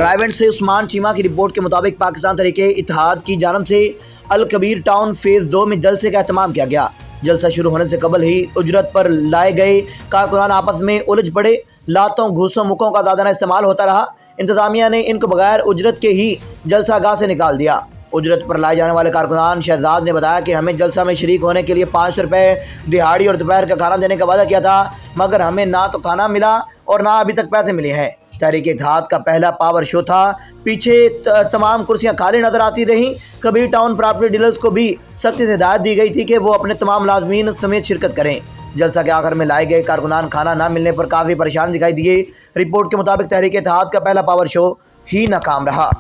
रायवेंड से उस्मान चीमा की रिपोर्ट के मुताबिक पाकिस्तान तहरीके इत्तेहाद की जानब से अल कबीर टाउन फेज़ 2 में जलसे का एहतमाम किया गया। जलसा शुरू होने से कबल ही उजरत पर लाए गए कारकुनान आपस में उलझ पड़े। लातों, घूसों, मुक्कों का ज़्यादा इस्तेमाल होता रहा। इंतजामिया ने इनको बगैर उजरत के ही जलसा गाह से निकाल दिया। उजरत पर लाए जाने वाले कारकुनान शहजाद ने बताया कि हमें जलसा में शरीक होने के लिए 500 रुपये दिहाड़ी और दोपहर का खाना देने का वादा किया था, मगर हमें ना तो खाना मिला और ना अभी तक पैसे मिले हैं। तहरीक इत्तेहाद का पहला पावर शो था। पीछे तमाम कुर्सियां खाली नजर आती रहीं। कबीर टाउन प्रॉपर्टी डीलर्स को भी सख्ती से हिदायत दी गई थी कि वो अपने तमाम मुलाजमीन समेत शिरकत करें। जलसा के आखिर में लाए गए कारकुनान खाना न मिलने पर काफ़ी परेशान दिखाई दिए। रिपोर्ट के मुताबिक तहरीक इत्तेहाद का पहला पावर शो ही नाकाम रहा।